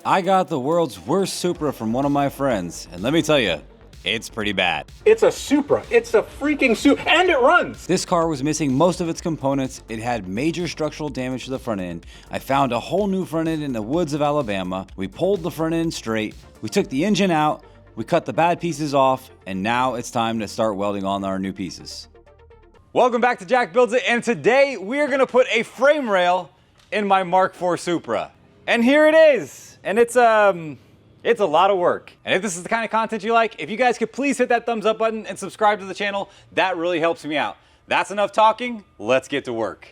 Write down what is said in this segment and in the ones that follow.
I got the world's worst Supra from one of my friends, and let me tell you, it's pretty bad. It's a Supra. It's a freaking Supra, and it runs! This car was missing most of its components. It had major structural damage to the front end. I found a whole new front end in the woods of Alabama. We pulled the front end straight. We took the engine out. We cut the bad pieces off, and now it's time to start welding on our new pieces. Welcome back to Jack Builds It, and today we're gonna put a frame rail in my MK4 Supra. And here it is, and it's a lot of work. And if this is the kind of content you like, if you guys could please hit that thumbs up button and subscribe to the channel, that really helps me out. That's enough talking, let's get to work.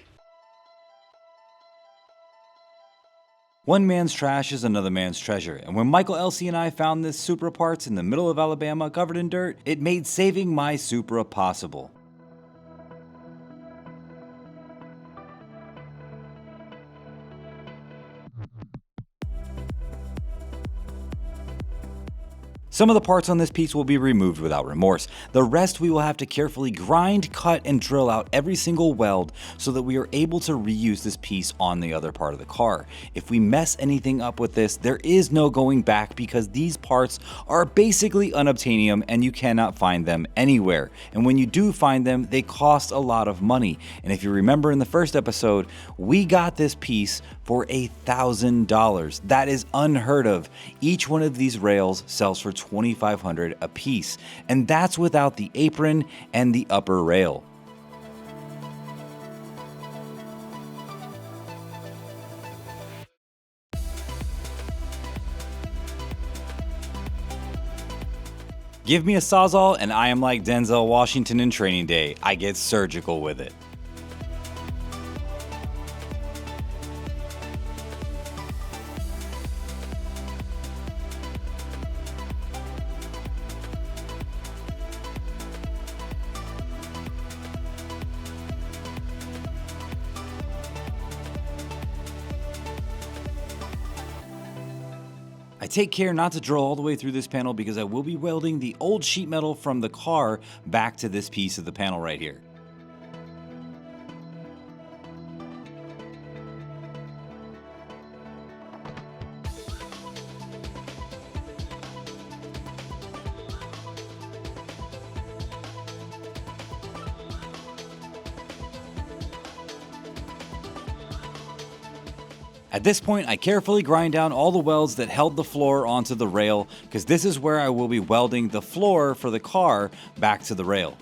One man's trash is another man's treasure, and when Michael Elsey and I found this Supra parts in the middle of Alabama covered in dirt, it made saving my Supra possible. Some of the parts on this piece will be removed without remorse. The rest we will have to carefully grind, cut, and drill out every single weld so that we are able to reuse this piece on the other part of the car. If we mess anything up with this, there is no going back because these parts are basically unobtainium and you cannot find them anywhere. And when you do find them, they cost a lot of money. And if you remember in the first episode, we got this piece for $1,000. That is unheard of. Each one of these rails sells for $2,500 a piece, and that's without the apron and the upper rail. Give me a Sawzall and I am like Denzel Washington in Training Day. I get surgical with it. I take care not to drill all the way through this panel because I will be welding the old sheet metal from the car back to this piece of the panel right here. At this point, I carefully grind down all the welds that held the floor onto the rail because this is where I will be welding the floor for the car back to the rail.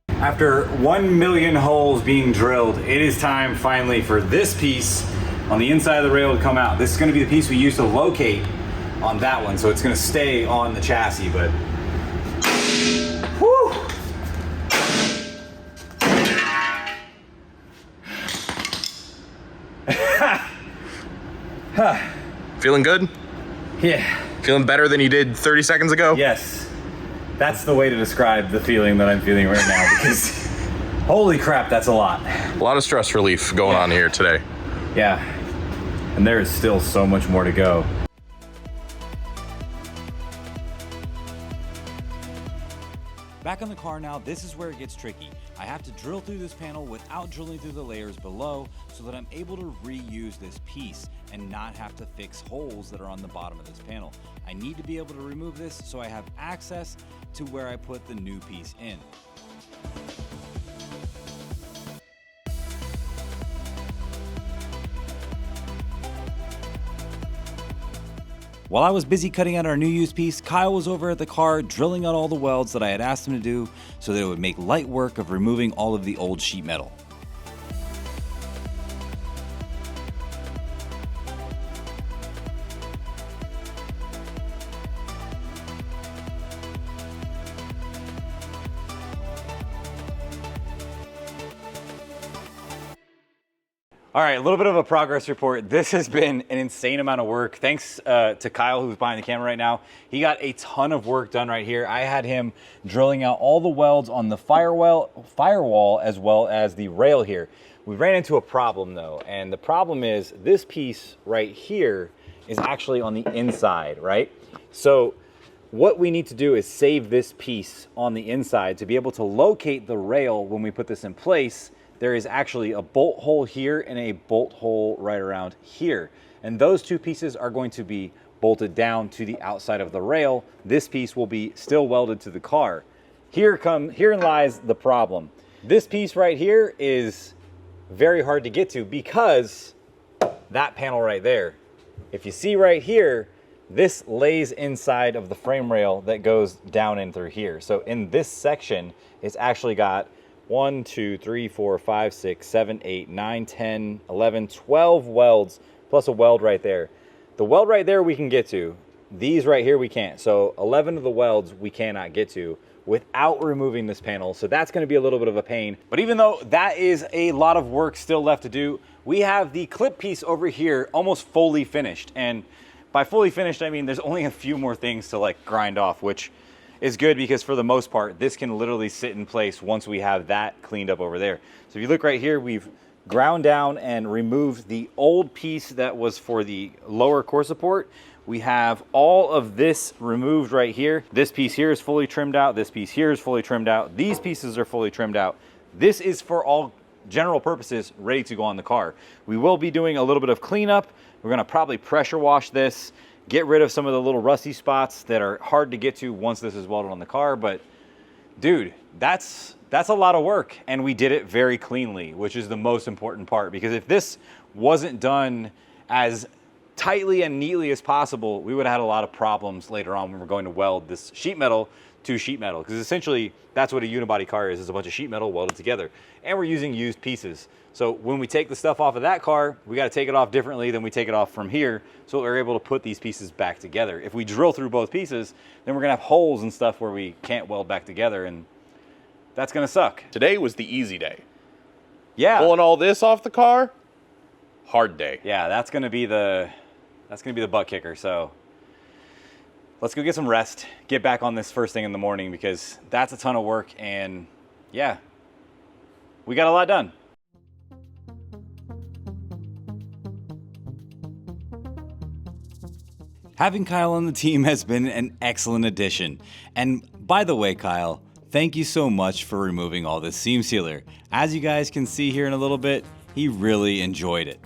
After 1 million holes being drilled, it is time finally for this piece on the inside of the rail to come out. This is going to be the piece we use to locate on that one, so it's going to stay on the chassis, but whew. Feeling good? Yeah. Feeling better than you did 30 seconds ago? Yes. That's the way to describe the feeling that I'm feeling right now because holy crap, that's a lot. A lot of stress relief going on here today. Yeah. And there is still so much more to go. Back on the car now, this is where it gets tricky. I have to drill through this panel without drilling through the layers below so that I'm able to reuse this piece and not have to fix holes that are on the bottom of this panel. I need to be able to remove this so I have access to where I put the new piece in. While I was busy cutting out our new used piece, Kyle was over at the car drilling out all the welds that I had asked him to do so that it would make light work of removing all of the old sheet metal. All right, a little bit of a progress report. This has been an insane amount of work. Thanks to Kyle, who's behind the camera right now. He got a ton of work done right here. I had him drilling out all the welds on the firewall as well as the rail here. We ran into a problem though, and the problem is this piece right here is actually on the inside, right? So what we need to do is save this piece on the inside to be able to locate the rail when we put this in place. There is actually a bolt hole here and a bolt hole right around here. And those two pieces are going to be bolted down to the outside of the rail. This piece will be still welded to the car. Herein lies the problem. This piece right here is very hard to get to because that panel right there. If you see right here, this lays inside of the frame rail that goes down in through here. So in this section, it's actually got 1, 2, 3, 4, 5, 6, 7, 8, 9, 10, 11, 12 welds, plus a weld right there. The weld right there we can get to. These right here we can't. So 11 of the welds we cannot get to without removing this panel. So that's gonna be a little bit of a pain. But even though that is a lot of work still left to do, we have the clip piece over here almost fully finished. And by fully finished, I mean there's only a few more things to like grind off, which is good because for the most part, this can literally sit in place once we have that cleaned up over there. So if you look right here, we've ground down and removed the old piece that was for the lower core support. We have all of this removed right here. This piece here is fully trimmed out. This piece here is fully trimmed out. These pieces are fully trimmed out. This is for all general purposes ready to go on the car. We will be doing a little bit of cleanup. We're gonna probably pressure wash this, get rid of some of the little rusty spots that are hard to get to once this is welded on the car. But dude, that's a lot of work, and we did it very cleanly, which is the most important part, because if this wasn't done as tightly and neatly as possible, we would have had a lot of problems later on when we're going to weld this sheet metal to sheet metal, because essentially that's what a unibody car is a bunch of sheet metal welded together, and we're using used pieces. So when we take the stuff off of that car, we got to take it off differently than we take it off from here, so we're able to put these pieces back together. If we drill through both pieces, then we're gonna have holes and stuff where we can't weld back together, and that's gonna suck. Today was the easy day. Yeah. Pulling all this off the car, hard day. Yeah, that's gonna be the butt kicker. So let's go get some rest, get back on this first thing in the morning, because that's a ton of work, and yeah, we got a lot done. Having Kyle on the team has been an excellent addition. And by the way, Kyle, thank you so much for removing all this seam sealer. As you guys can see here in a little bit, he really enjoyed it.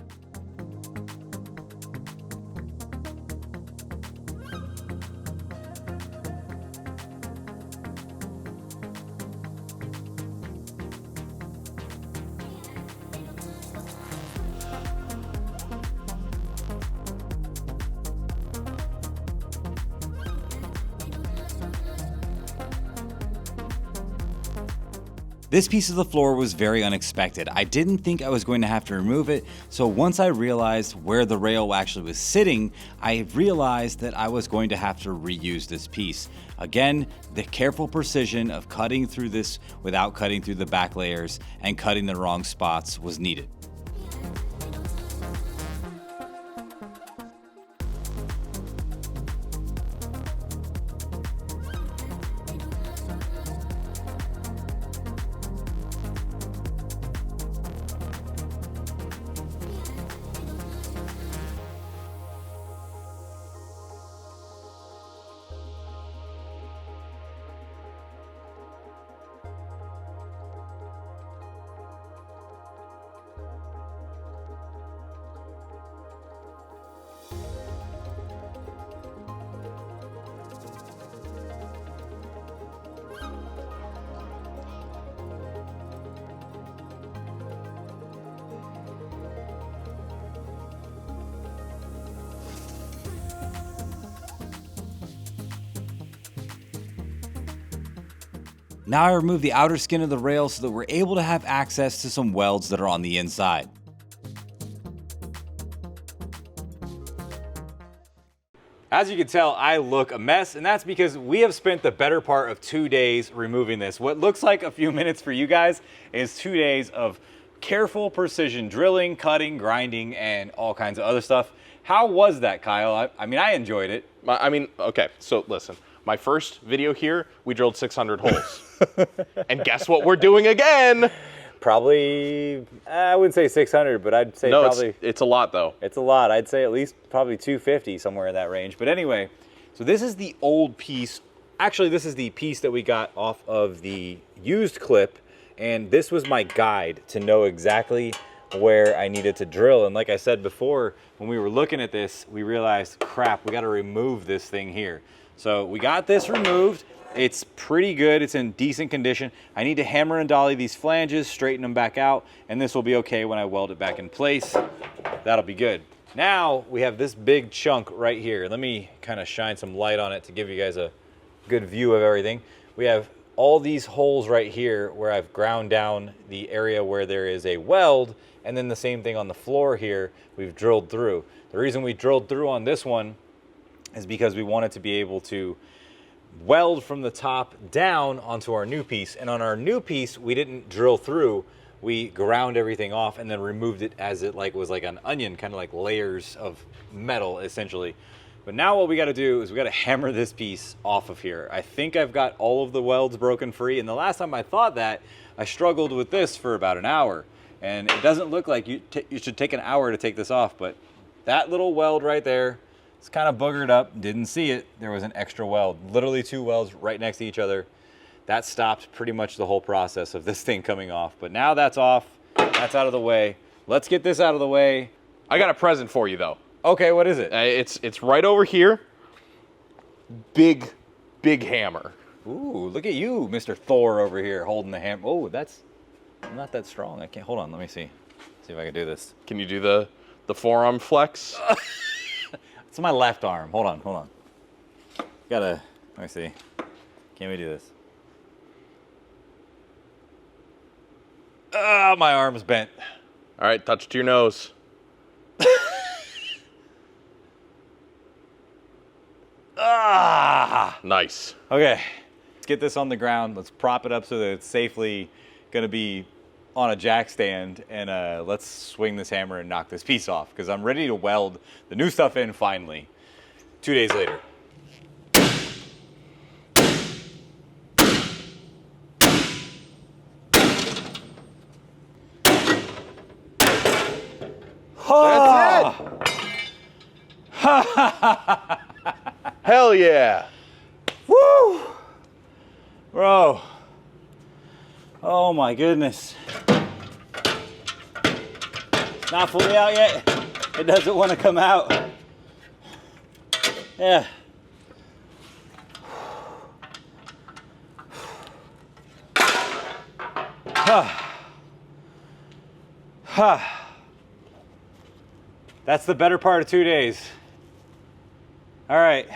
This piece of the floor was very unexpected. I didn't think I was going to have to remove it, so once I realized where the rail actually was sitting, I realized that I was going to have to reuse this piece. Again, the careful precision of cutting through this without cutting through the back layers and cutting the wrong spots was needed. Now I remove the outer skin of the rail so that we're able to have access to some welds that are on the inside. As you can tell, I look a mess, and that's because we have spent the better part of 2 days removing this. What looks like a few minutes for you guys is 2 days of careful precision drilling, cutting, grinding, and all kinds of other stuff. How was that, Kyle? I mean, I enjoyed it. Okay, so listen. My first video here, we drilled 600 holes. And guess what we're doing again? Probably, I wouldn't say 600, but I'd say no, probably... it's a lot, though. It's a lot. I'd say at least probably 250, somewhere in that range. But anyway, So this is the old piece. Actually, this is the piece that we got off of the used clip, and this was my guide to know exactly where I needed to drill. And like I said before, when we were looking at this, we realized, crap, we got to remove this thing here. So we got this removed. It's pretty good. It's in decent condition. I need to hammer and dolly these flanges, straighten them back out, and this will be okay when I weld it back in place. That'll be good. Now we have this big chunk right here. Let me kind of shine some light on it to give you guys a good view of everything. We have all these holes right here where I've ground down the area where there is a weld, and then the same thing on the floor here we've drilled through. The reason we drilled through on this one is because we wanted to be able to weld from the top down onto our new piece. And on our new piece, we didn't drill through. We ground everything off and then removed it as it was like an onion, kind of like layers of metal essentially. But now what we got to do is we got to hammer this piece off of here. I think I've got all of the welds broken free. And the last time I thought that, I struggled with this for about an hour. And it doesn't look like you should take an hour to take this off, but that little weld right there, it's kind of boogered up, didn't see it. There was an extra weld, literally 2 welds right next to each other. That stopped pretty much the whole process of this thing coming off. But now that's off, that's out of the way. Let's get this out of the way. I got a present for you though. Okay, what is it? It's right over here. Big hammer. Ooh, look at you, Mr. Thor over here holding the hammer. Oh, that's not that strong. I can't, hold on, let me see. See if I can do this. Can you do the forearm flex? It's my left arm. Hold on. Let me see. Can we do this? Ah, my arm's bent. All right, touch to your nose. Ah! Nice. Okay, let's get this on the ground. Let's prop it up so that it's safely gonna be on a jack stand, and let's swing this hammer and knock this piece off because I'm ready to weld the new stuff in finally 2 days later. That's it. Hell yeah. Woo! Bro. Oh my goodness. It's not fully out yet. It doesn't want to come out. Yeah. That's the better part of 2 days. All right.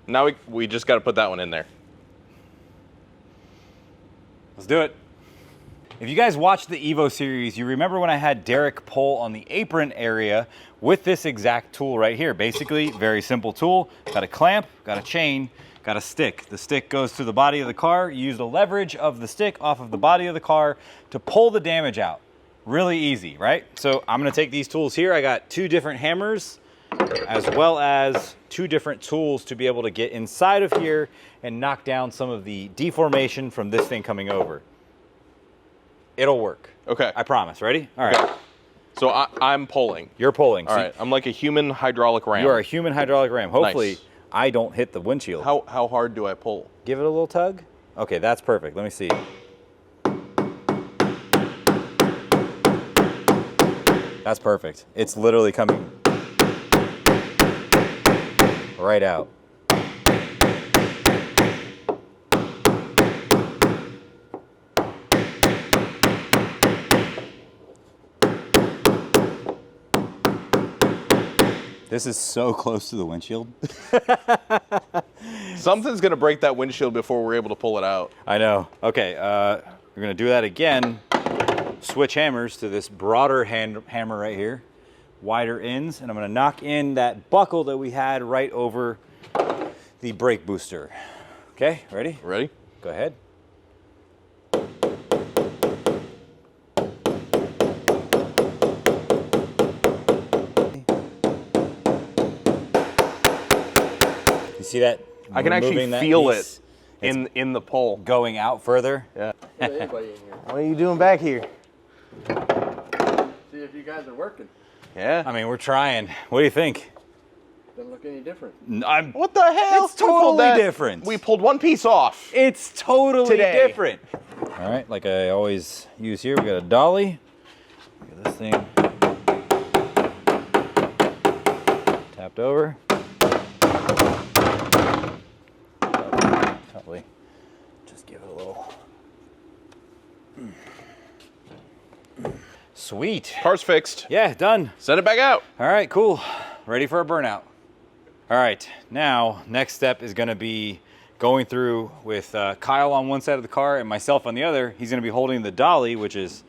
Now we just got to put that one in there. Let's do it. If you guys watched the Evo series, you remember when I had Derek pull on the apron area with this exact tool right here. Basically, very simple tool. Got a clamp, got a chain, got a stick. The stick goes to the body of the car. You use the leverage of the stick off of the body of the car to pull the damage out. Really easy, right? So I'm gonna take these tools here. I got 2 different hammers as well as 2 different tools to be able to get inside of here and knock down some of the deformation from this thing coming over. It'll work. Okay. I promise. Ready? All right. Okay. So I'm pulling. You're pulling. All right. I'm like a human hydraulic ram. You are a human hydraulic ram. Hopefully, Nice. I don't hit the windshield. How hard do I pull? Give it a little tug. Okay, that's perfect. Let me see. That's perfect. It's literally coming right out. This is so close to the windshield. Something's gonna break that windshield before we're able to pull it out. I know. Okay, we're gonna do that again. Switch hammers to this broader hammer right here. Wider ends, and I'm gonna knock in that buckle that we had right over the brake booster. Okay, ready? Ready? Go ahead. You see that? I can actually feel it in the pull. Going out further. Yeah. What are you doing back here? See if you guys are working. Yeah. I mean, we're trying. What do you think? Doesn't look any different. What the hell? It's totally different. We pulled one piece off. It's totally Today. different. All right, like I always use here, we got a dolly. Look at this thing. Tapped over. Probably just give it a little. Sweet. Car's fixed. Yeah, done. Send it back out. All right, cool. Ready for a burnout. All right, now next step is gonna be going through with Kyle on one side of the car and myself on the other. He's gonna be holding the dolly, which is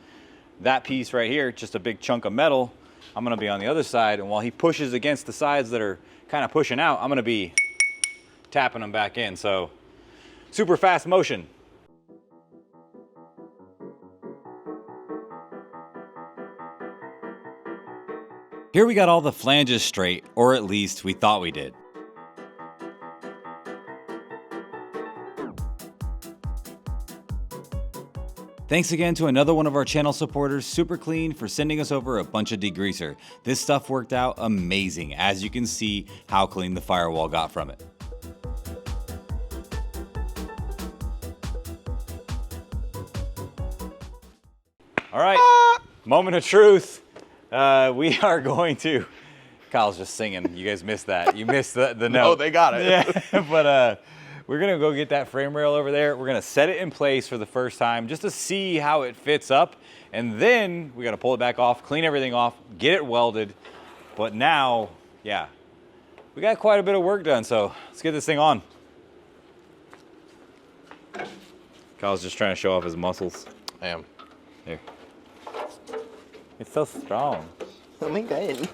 that piece right here, just a big chunk of metal. I'm gonna be on the other side, and while he pushes against the sides that are kind of pushing out, I'm gonna be tapping them back in. So super fast motion. Here we got all the flanges straight, or at least we thought we did. Thanks again to another one of our channel supporters, Super Clean, for sending us over a bunch of degreaser. This stuff worked out amazing, as you can see how clean the firewall got from it. All right, moment of truth. We are going to, Kyle's just singing. You guys missed that. You missed the note. Oh, they got it. Yeah, but we're gonna go get that frame rail over there. We're gonna set it in place for the first time just to see how it fits up. And then we gotta pull it back off, clean everything off, get it welded. But now, yeah, we got quite a bit of work done. So let's get this thing on. Kyle's just trying to show off his muscles. I am. Here. It's so strong. Oh my god.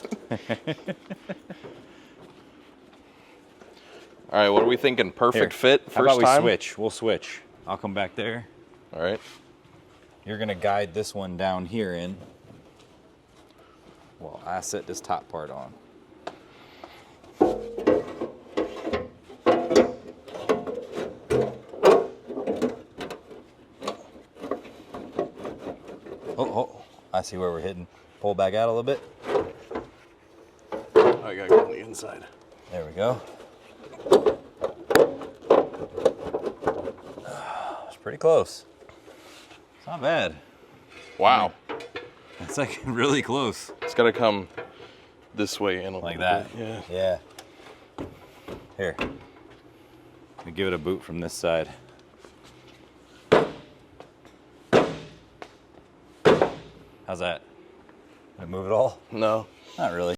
All right, what are we thinking? Perfect fit first How about we time? switch? We'll switch. I'll come back there. All right. You're gonna guide this one down here in. Well, I set this top part on. Oh, I see where we're hitting. Pull back out a little bit. I gotta go on the inside. There we go. It's pretty close. It's not bad. Wow. It's like really close. It's gotta come this way in a Like little that. bit. Yeah. Here. Let me give it a boot from this side. How's that? Did it move at all? No. Not really.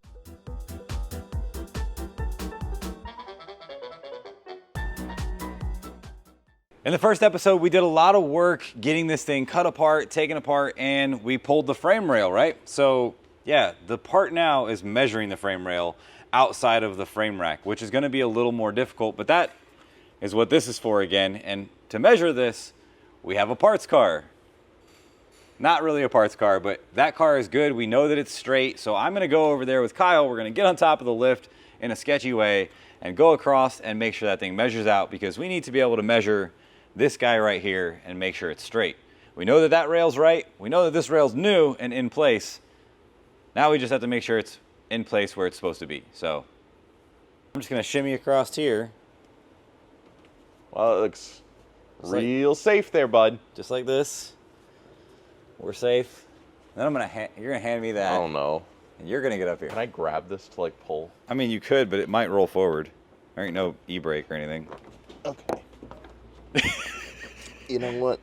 In the first episode, we did a lot of work getting this thing cut apart, taken apart, and we pulled the frame rail, right? So yeah, the part now is measuring the frame rail outside of the frame rack, which is gonna be a little more difficult, but that is what this is for again. And to measure this, we have a parts car. Not really a parts car, but that car is good. We know that it's straight. So I'm gonna go over there with Kyle. We're gonna get on top of the lift in a sketchy way and go across and make sure that thing measures out, because we need to be able to measure this guy right here and make sure it's straight. We know that that rail's right. We know that this rail's new and in place. Now we just have to make sure it's in place where it's supposed to be. So I'm just gonna shimmy across here. Well, it looks real safe there, bud. Just like this. We're safe. Then I'm gonna you're gonna hand me that. Oh no. And you're gonna get up here. Can I grab this to like pull? I mean, you could, but it might roll forward. There ain't no e-brake or anything. Okay. You know what?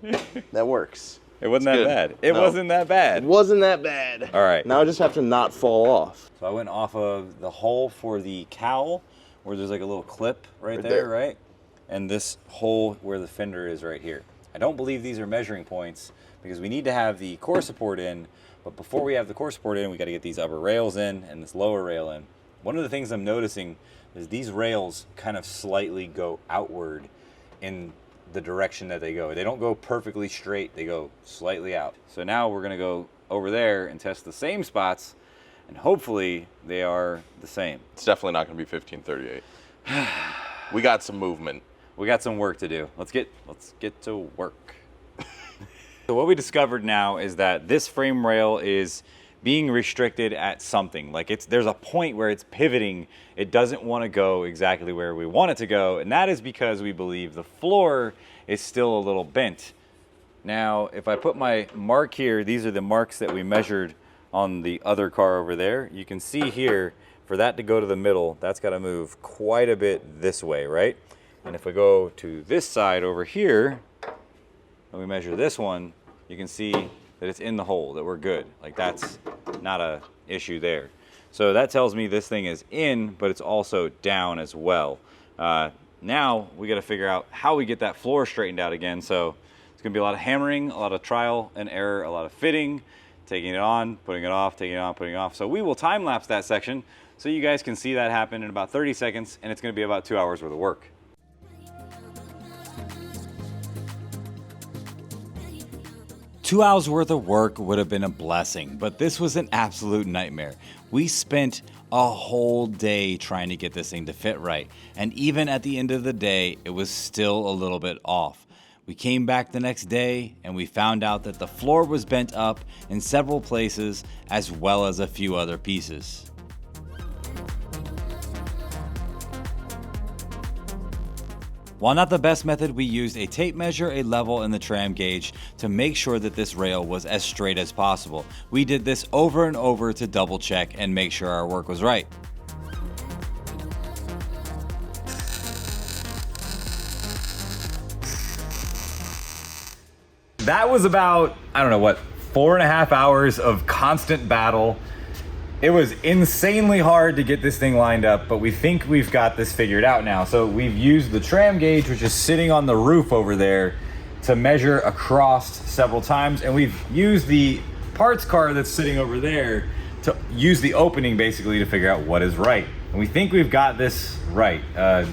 That works. It wasn't that good. bad. It No. wasn't that bad. It wasn't that bad. All right. Now I just have to not fall off. So I went off of the hole for the cowl, where there's like a little clip right Right there, there. right? And this hole where the fender is right here. I don't believe these are measuring points because we need to have the core support in, but before we have the core support in, we got to get these upper rails in and this lower rail in. One of the things I'm noticing is these rails kind of slightly go outward in the direction that they go. They don't go perfectly straight, they go slightly out. So now we're gonna go over there and test the same spots, and hopefully they are the same. It's definitely not gonna be 1538. We got some movement. We got some work to do. Let's get to work. So what we discovered now is that this frame rail is being restricted at something. Like there's a point where it's pivoting. It doesn't want to go exactly where we want it to go, and that is because we believe the floor is still a little bent. Now, if I put my mark here, these are the marks that we measured on the other car over there. You can see here, for that to go to the middle, that's got to move quite a bit this way, right? And if we go to this side over here, and we measure this one, you can see that it's in the hole, that we're good. Like that's not a issue there. So that tells me this thing is in, but it's also down as well. Now we got to figure out how we get that floor straightened out again. So it's gonna be a lot of hammering, a lot of trial and error, a lot of fitting, taking it on, putting it off, taking it on, putting it off. So we will time lapse that section so you guys can see that happen in about 30 seconds, and it's gonna be about 2 hours worth of work. Two hours worth of work would have been a blessing, but this was an absolute nightmare. We spent a whole day trying to get this thing to fit right, and even at the end of the day, it was still a little bit off. We came back the next day and we found out that the floor was bent up in several places, as well as a few other pieces. While not the best method, we used a tape measure, a level, and the tram gauge to make sure that this rail was as straight as possible. We did this over and over to double check and make sure our work was right. That was about, I don't know what, 4.5 hours of constant battle. It was insanely hard to get this thing lined up, but we think we've got this figured out now. So we've used the tram gauge, which is sitting on the roof over there, to measure across several times. And we've used the parts car that's sitting over there to use the opening basically to figure out what is right. And we think we've got this right. I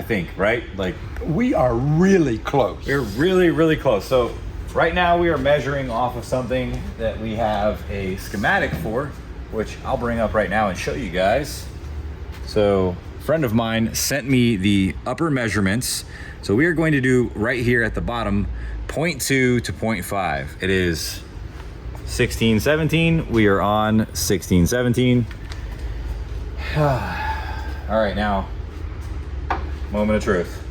think, right? Like, we are really close. we're really, really close. So right now we are measuring off of something that we have a schematic for, which I'll bring up right now and show you guys. So a friend of mine sent me the upper measurements. So we are going to do right here at the bottom, 0.2 to 0.5. It is 1617. We are on 1617. All right, now, moment of truth.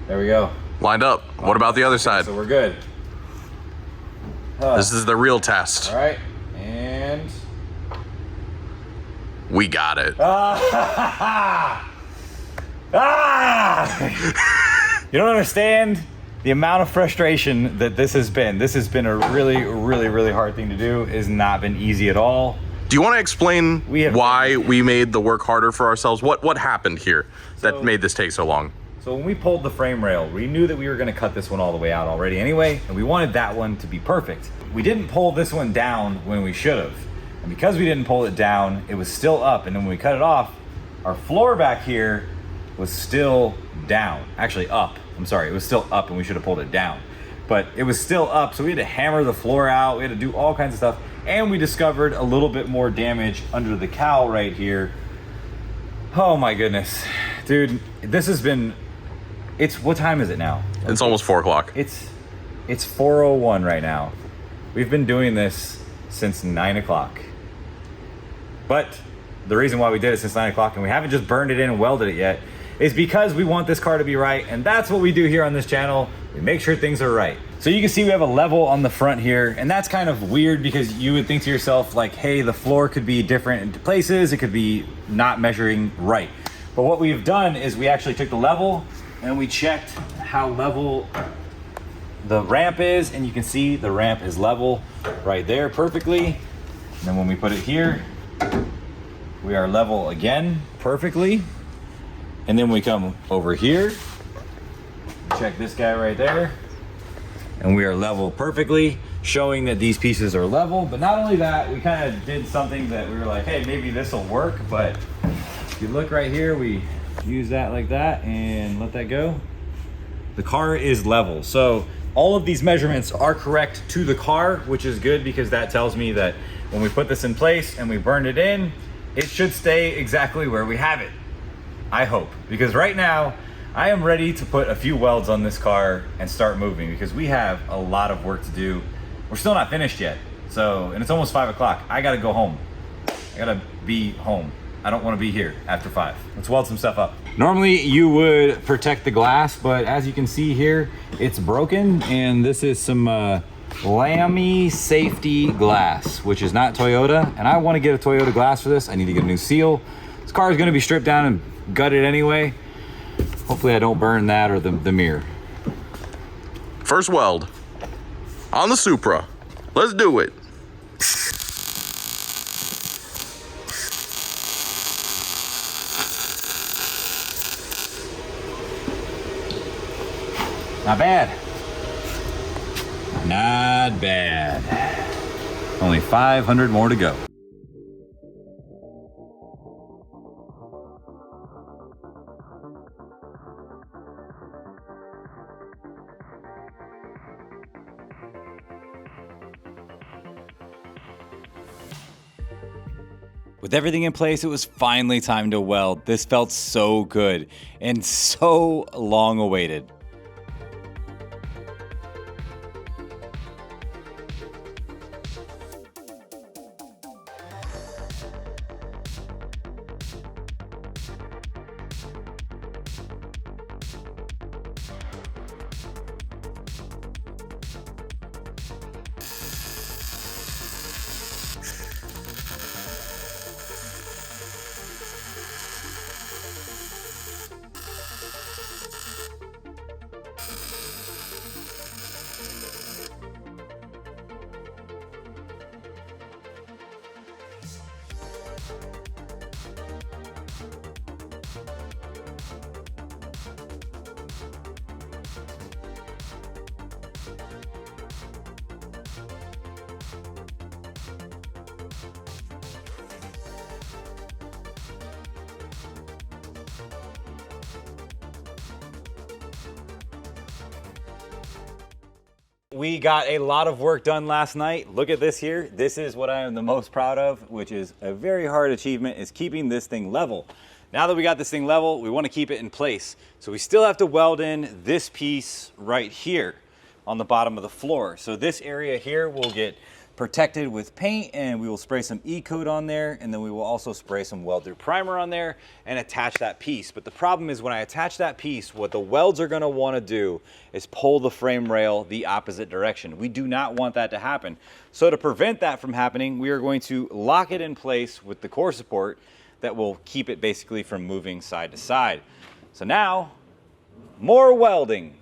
There we go. Lined up. What about the other side? So we're good. This is the real test. All right, and We got it. You don't understand the amount of frustration that this has been. This has been a really, really, really hard thing to do. It has not been easy at all. Do you want to explain why we made the work harder for ourselves? What happened here that made this take so long? So when we pulled the frame rail, we knew that we were going to cut this one all the way out already anyway, and we wanted that one to be perfect. We didn't pull this one down when we should have. And because we didn't pull it down, it was still up. And then when we cut it off, our floor back here was still down. Actually up. I'm sorry, it was still up and we should have pulled it down. But it was still up, so we had to hammer the floor out. We had to do all kinds of stuff. And we discovered a little bit more damage under the cowl right here. Oh my goodness. Dude, this has been, what time is it now? It's almost 4 o'clock. It's 4:01 right now. We've been doing this since 9 o'clock. But the reason why we did it since 9 o'clock and we haven't just burned it in and welded it yet is because we want this car to be right, and that's what we do here on this channel. We make sure things are right. So you can see we have a level on the front here, and that's kind of weird because you would think to yourself like, hey, the floor could be different in places, it could be not measuring right. But what we've done is we actually took the level and we checked how level the ramp is, and you can see the ramp is level right there perfectly. And then when we put it here, we are level again perfectly. And then we come over here, check this guy right there, and we are level perfectly, showing that these pieces are level. But not only that, we kind of did something that we were like, hey, maybe this will work. But if you look right here, we use that like that and let that go. The car is level. So all of these measurements are correct to the car, which is good because that tells me that when we put this in place and we burn it in, it should stay exactly where we have it. I hope, because right now I am ready to put a few welds on this car and start moving because we have a lot of work to do We're still not finished yet. So, and it's almost 5 o'clock. I gotta go home. I gotta be home. I don't wanna be here after 5. Let's weld some stuff up. Normally you would protect the glass, but as you can see here, it's broken, and this is some Lamy safety glass, which is not Toyota, and I wanna get a Toyota glass for this. I need to get a new seal. This car is gonna be stripped down and gutted anyway. Hopefully I don't burn that or the mirror. First weld on the Supra. Let's do it. Not bad. Not bad. Only 500 more to go. With everything in place, it was finally time to weld. This felt so good and so long awaited. We got a lot of work done last night. Look at this here. This is what I am the most proud of, which is a very hard achievement, is keeping this thing level. Now that we got this thing level, we want to keep it in place. So we still have to weld in this piece right here on the bottom of the floor. So this area here will get protected with paint, and we will spray some E-coat on there, and then we will also spray some weld-through primer on there and attach that piece. But the problem is when I attach that piece, what the welds are gonna wanna do is pull the frame rail the opposite direction. We do not want that to happen. So to prevent that from happening, we are going to lock it in place with the core support that will keep it basically from moving side to side. So now, more welding.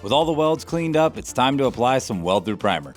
With all the welds cleaned up, it's time to apply some weld-through primer.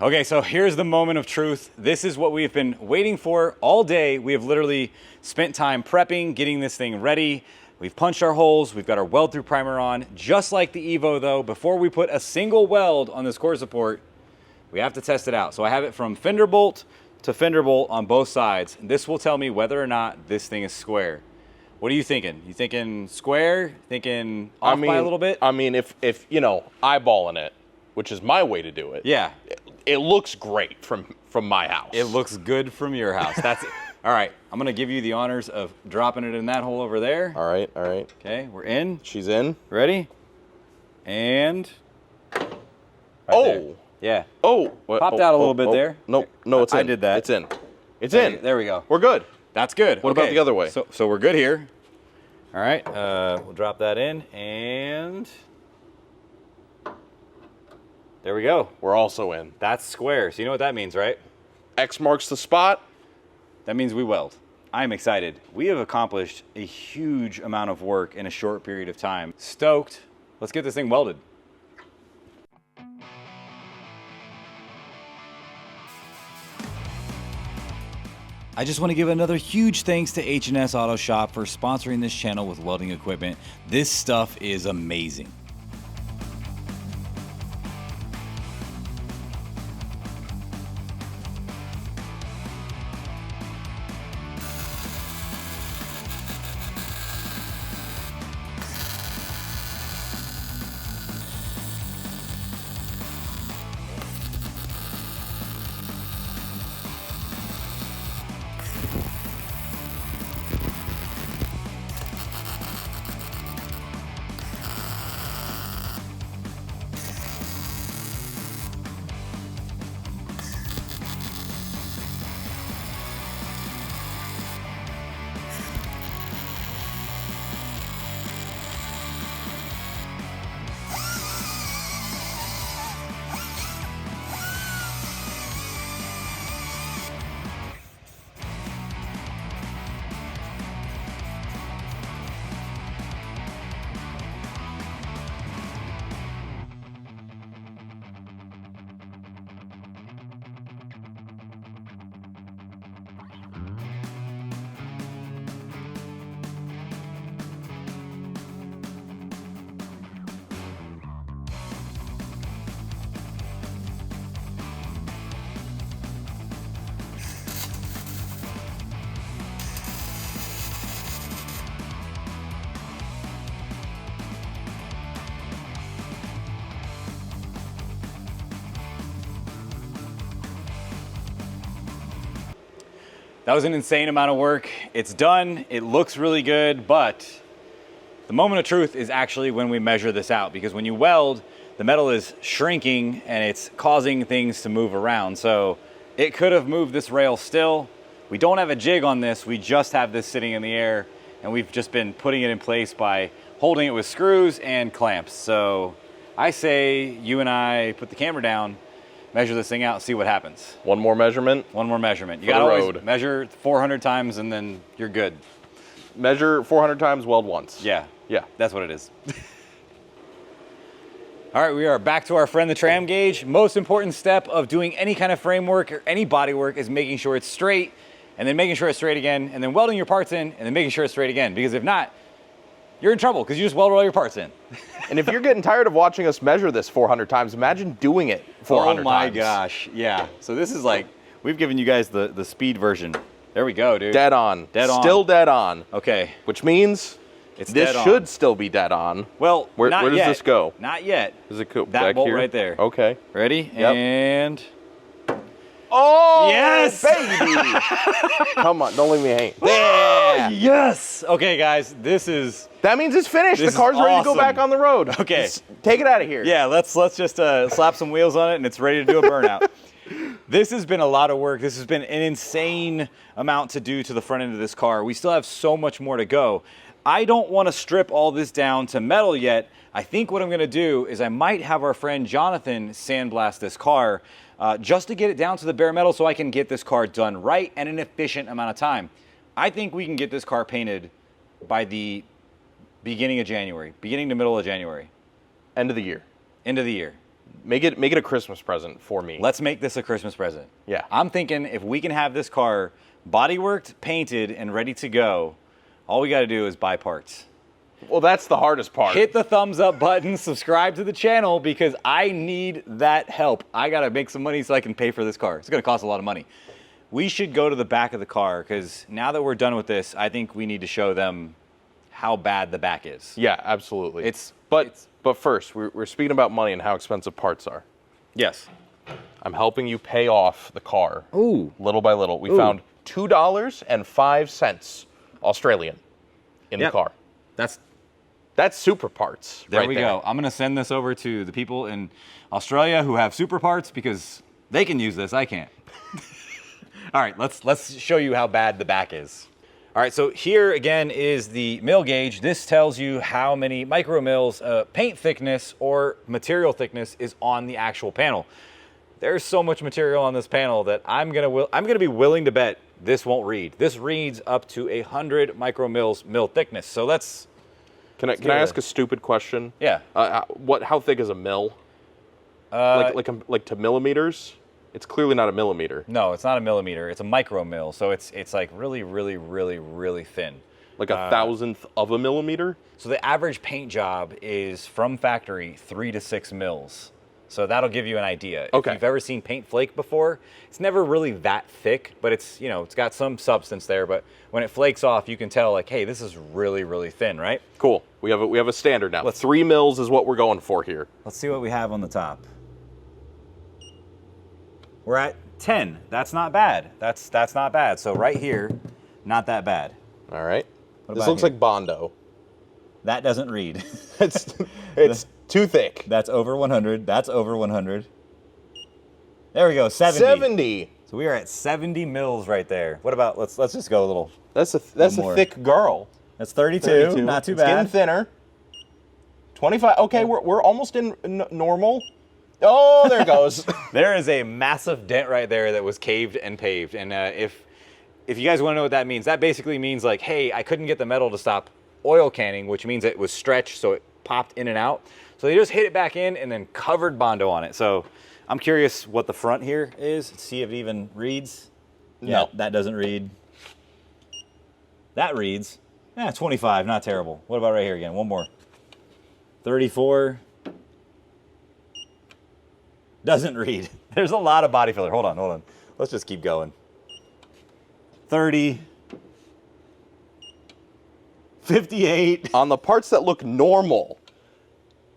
Okay, so here's the moment of truth. This is what we've been waiting for all day. We have literally spent time prepping, getting this thing ready. We've punched our holes. We've got our weld through primer on. Just like the Evo though, before we put a single weld on this core support, we have to test it out. So I have it from fender bolt to fender bolt on both sides. This will tell me whether or not this thing is square. What are you thinking? You thinking square? Thinking off by a little bit? I mean, if you know, eyeballing it, which is my way to do it. Yeah. It looks great from my house. It looks good from your house. That's it. All right, I'm gonna give you the honors of dropping it in that hole over there. All right, all right. Okay, we're in. She's in. Ready? And. Oh. There. Yeah. Oh. Popped out a little bit there. No, no, it's in. I did that. It's in. It's in. There we go. We're good. That's good. What about the other way? So we're good here. All right, we'll drop that in and. There we go. We're also in. That's square. So you know what that means, right? X marks the spot. That means we weld. I'm excited. We have accomplished a huge amount of work in a short period of time. Stoked. Let's get this thing welded. I just want to give another huge thanks to H&S Auto Shop for sponsoring this channel with welding equipment. This stuff is amazing. That was an insane amount of work. It's done, it looks really good, but the moment of truth is actually when we measure this out, because when you weld, the metal is shrinking and it's causing things to move around. So it could have moved this rail still. We don't have a jig on this, we just have this sitting in the air, and we've just been putting it in place by holding it with screws and clamps. So I say you and I put the camera down, measure this thing out, see what happens. One more measurement. One more measurement. You For gotta the always road. measure 400 times and then you're good. Measure 400 times, weld once. Yeah. Yeah. That's what it is. All right, we are back to our friend the tram gauge. Most important step of doing any kind of framework or any body work is making sure it's straight, and then making sure it's straight again, and then welding your parts in, and then making sure it's straight again. Because if not, you're in trouble because you just welded all your parts in. And if you're getting tired of watching us measure this 400 times, imagine doing it 400 times. Oh my gosh, yeah. So this is like, we've given you guys the speed version. There we go, dude. Dead on. Dead on. Still dead on. Okay. Which means It's this dead on. should still be dead on. Well, Where not does yet. this go? Not yet. Does it go That back bolt here? right there. Okay. Ready? Yep. And Oh, yes! baby! Come on, don't leave me hanging. yeah! Yes! Okay, guys, this is That means it's finished. This The car's is ready to go awesome. back on the road. Okay. Just take it out of here. yeah. Let's just slap some wheels on it, and it's ready to do a burnout. This has been a lot of work. This has been an insane amount to do to the front end of this car. We still have so much more to go. I don't want to strip all this down to metal yet. I think what I'm going to do is I might have our friend Jonathan sandblast this car just to get it down to the bare metal so I can get this car done right and an efficient amount of time. I think we can get this car painted by the beginning of January, beginning to middle of January. End of the year. End of the year. Make it a Christmas present for me. Let's make this a Christmas present. Yeah. I'm thinking if we can have this car bodyworked, painted, and ready to go, all we got to do is buy parts. Well, that's the hardest part. Hit the thumbs up button, subscribe to the channel because I need that help. I got to make some money so I can pay for this car. It's going to cost a lot of money. We should go to the back of the car because now that we're done with this, I think we need to show them how bad the back is. Yeah, absolutely. But first, we're speaking about money and how expensive parts are. yes. I'm helping you pay off the car. Ooh. Little by little. We found $2.05 Australian in the car. That's super parts. There we go. I'm going to send this over to the people in Australia who have super parts because they can use this. I can't. All right, let's show you how bad the back is. All right, so here again is the mill gauge. This tells you how many micro mils, paint thickness or material thickness is on the actual panel. There's so much material on this panel that I'm gonna be willing to bet this won't read. This reads up to 100 micro mils mill thickness. So let's. Can I ask a stupid question? Yeah. How thick is a mil? Like to millimeters? It's clearly not a millimeter. No, it's not a millimeter. It's a micro mil. So it's like really, really, really, really thin. Like a thousandth of a millimeter? So the average paint job is from factory 3 to 6 mils. So that'll give you an idea. Okay. If you've ever seen paint flake before, it's never really that thick, but it's, it's got some substance there. But when it flakes off, you can tell like, hey, this is really, really thin, right? Cool. We have a standard now. 3 mils is what we're going for here. Let's see what we have on the top. We're at 10. That's not bad. That's not bad. So right here, not that bad. All right. What This about looks here? like Bondo. That doesn't read. It's too thick. That's over 100. That's over 100. There we go, 70. 70. So we are at 70 mils right there. What about, let's just go a little. That's a more. thick girl. That's 32. Not too It's getting bad. thinner. 25. Okay, we're almost in normal. Oh, there it goes. There is a massive dent right there that was caved and paved. And if you guys want to know what that means, that basically means like, hey, I couldn't get the metal to stop oil canning, which means it was stretched, so it popped in and out. So they just hit it back in and then covered Bondo on it. So I'm curious what the front here is. Let's see if it even reads. No. Yeah, that doesn't read. That reads. 25, not terrible. What about right here again? One more. 34. Doesn't read. There's a lot of body filler. Hold on. Let's just keep going. 30. 58. On the parts that look normal.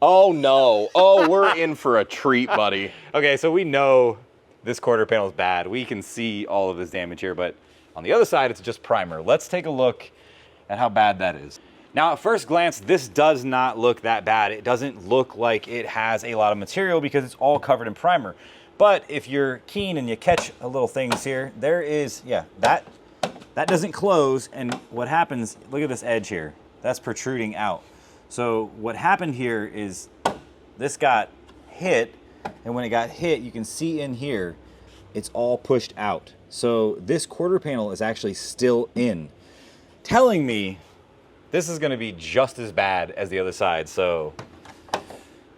Oh no. Oh, we're in for a treat, buddy. Okay, so we know this quarter panel is bad. We can see all of this damage here, but on the other side, it's just primer. Let's take a look at how bad that is. Now, at first glance, this does not look that bad. It doesn't look like it has a lot of material because it's all covered in primer. But if you're keen and you catch a little things here, there is, that doesn't close. And what happens, look at this edge here. That's protruding out. So what happened here is this got hit, and when it got hit, you can see in here, it's all pushed out. So this quarter panel is actually still in, telling me this is gonna be just as bad as the other side. So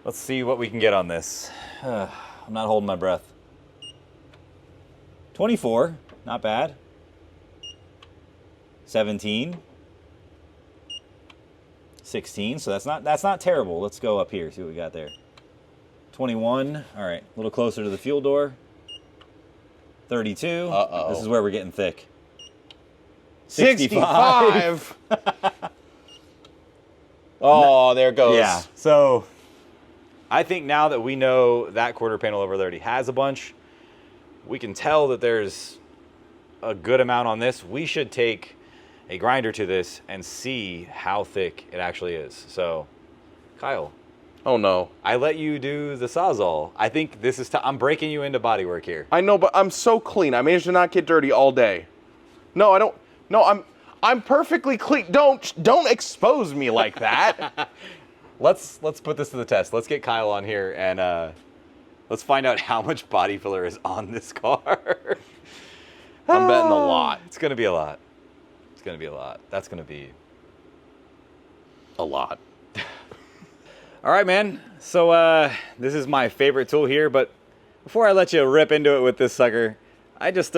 let's see what we can get on this. I'm not holding my breath. 24, not bad. 17. 16, so that's not terrible. Let's go up here, see what we got there. 21, all right, a little closer to the fuel door. 32, this is where we're getting thick. 65. Oh, there it goes. Yeah, so I think now that we know that quarter panel over there already has a bunch, we can tell that there's a good amount on this. We should take a grinder to this and see how thick it actually is. So, Kyle. Oh no. I let you do the Sawzall. I think this is, I'm breaking you into bodywork here. I know, but I'm so clean. I managed to not get dirty all day. No, I don't. No, I'm perfectly clean. Don't expose me like that. Let's put this to the test. Let's get Kyle on here and let's find out how much body filler is on this car. I'm betting a lot. It's gonna be a lot. It's gonna be a lot. That's gonna be a lot. All right, man. So this is my favorite tool here, but before I let you rip into it with this sucker, I just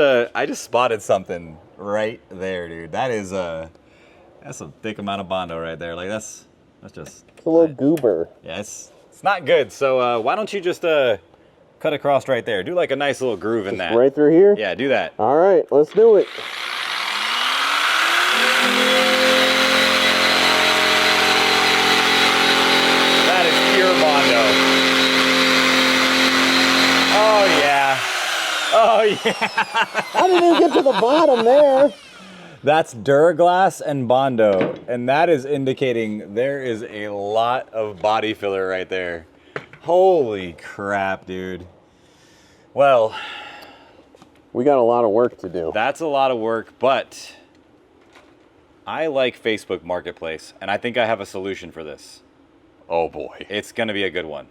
spotted something right there, dude. That is that's a thick amount of Bondo right there. Like that's just It's a little goober. yeah, it's not good. So why don't you just cut across right there? Do like a nice little groove in that. Right through here? Yeah, do that. All right, let's do it. That is pure Bondo. Oh yeah. Oh yeah. I didn't even get to the bottom there. That's Duraglass and Bondo, and that is indicating there is a lot of body filler right there. Holy crap, dude. Well, We got a lot of work to do. that's a lot of work, but I like Facebook Marketplace, and I think I have a solution for this. Oh boy. It's gonna be a good one.